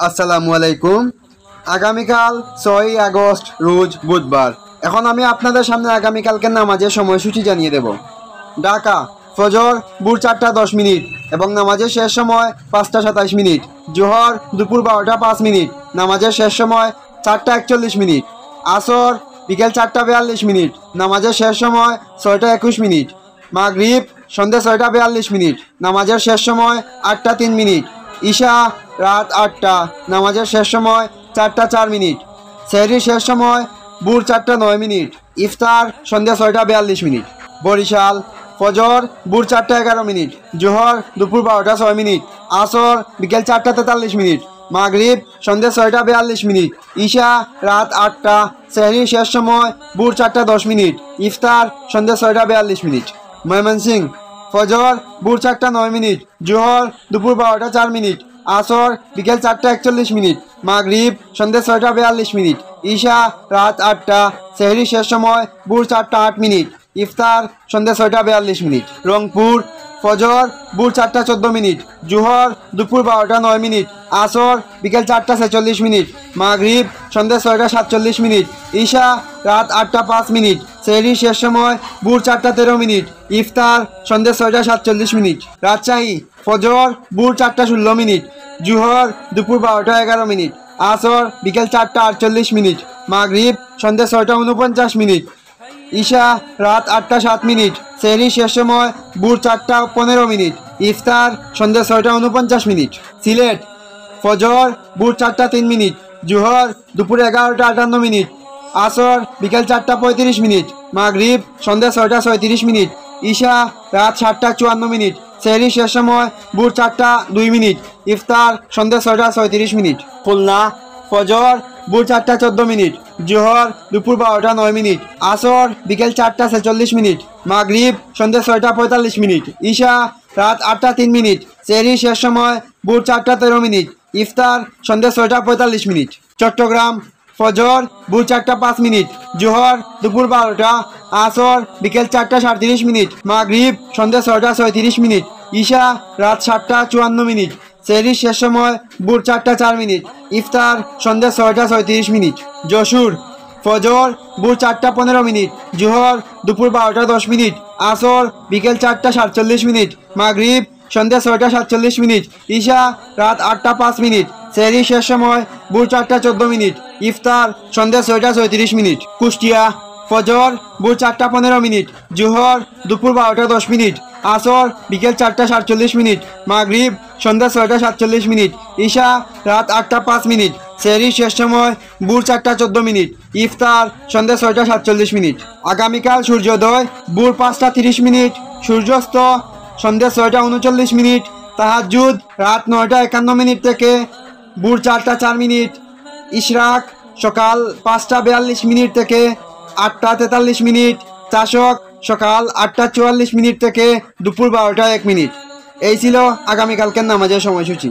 আসসালামু আলাইকুম। আগামীকাল 6 আগস্ট রোজ বুধবার। এখন আমি আপনাদের সামনে আগামীকালকের নামাজের সময়সূচি জানিয়ে দেব। ঢাকা ফজর ভোর 4:10 এবং নামাজের শেষ সময় 5:27। জোহর দুপুর 12:05, নামাজের শেষ সময় 4:41। আসর বিকেল 4:42, নামাজের শেষ সময় 6:21। মাগরিব সন্ধ্যে 6:42, নামাজের শেষ সময় 8:03। ঈশা রাত 8টা, নামাজের শেষ সময় 4:04। সেহরির শেষ সময় ভোর 4:09। ইফতার সন্ধ্যা 6:42। বরিশাল ফজর ভোর 4:11, জোহর দুপুর 12:06, আসর বিকেল 4:43, মাগরিব সন্ধ্যা 6:42। ঈশা রাত 8টা, সেহরির শেষ সময় ভোর 4:10, ইফতার সন্ধ্যা 6:42। ময়মনসিংহ ফজর ভোর 4:09, জোহর দুপুর 12:04, আসর বিকেল 4:41, মাগরিব সন্ধ্যা 6:42। ঈশা রাত 8টা, সেহরি শেষ সময় ভোর 4:08, ইফতার সন্ধ্যা 6:42। রংপুর ফজর ভোর 4:14, জোহর দুপুর 12:09, আসর বিকেল 4:46, মাগরিব সন্ধ্যা 6:47, ঈশা রাত 8:05, সেহরি শেষ সময় ভোর 4:13, ইফতার সন্ধ্যা 6:47। রাজশাহী ফজর ভোর 4:16, জোহর দুপুর 12:11, আসর বিকেল 4:48, মাগরিব সন্ধ্যা 6:49, ঈশা রাত 8:07, সেহরি শেষ সময় ভোর 4:15, ইফতার সন্ধ্যা 6:49। সিলেট ফজর ভোর 4:03, জোহর দুপুর 11:58, আসর বিকেল 4:35, মাগরিব সন্ধ্যা 6:36, ঈশা রাত 7:54, সেহরি শেষ সময় ভোর 4:02, ইফতার সন্ধ্যা 6:37। খুলনা ফজর ভোর 4:14, জোহর দুপুর 12:09, আসর বিকেল 4:46, মাগরিব সন্ধ্যা 6:45, ঈশা রাত 8:03, সেহরি শেষ সময় ভোর 4:13, ইফতার সন্ধ্যা 6:45। চট্টগ্রাম ফজর ভোর 4:05, জোহর দুপুর 12টা, আসর বিকেল 4:37, মাগরিব সন্ধ্যা 6:36, ঈশা রাত 7:54, সেহরির শেষ সময় ভোর 4:04, ইফতার সন্ধ্যা 6:37। যশোর ফজর ভোর 4:15, জোহর দুপুর 12:10, আসর বিকেল 4:47, মাগরিব সন্ধ্যা 6:47, ঈশা রাত 8:05, সেহরির শেষ সময় ভোর 4:14, ইফতার সন্ধ্যা 6:37। কুষ্টিয়া ফজর ভোর 4:15, জোহর দুপুর 12:10, আসর বিকেল 4:47, মাগরিব সন্ধ্যা 6:47, ঈশা রাত 8:05, সেহরির শেষ সময় ভোর 4:14, ইফতার সন্ধ্যা 6:47। আগামীকাল সূর্যোদয় ভোর 5:30, সূর্যাস্ত সন্ধ্যা 6:39, তাহাজ্জুদ রাত 9:51 থেকে ভোর 4:04, ইশরাক সকাল 5:42 থেকে 8:43, চাষক সকাল 8:44 থেকে দুপুর 12:01। এই ছিল আগামীকালকের নামাজের সময়সূচি।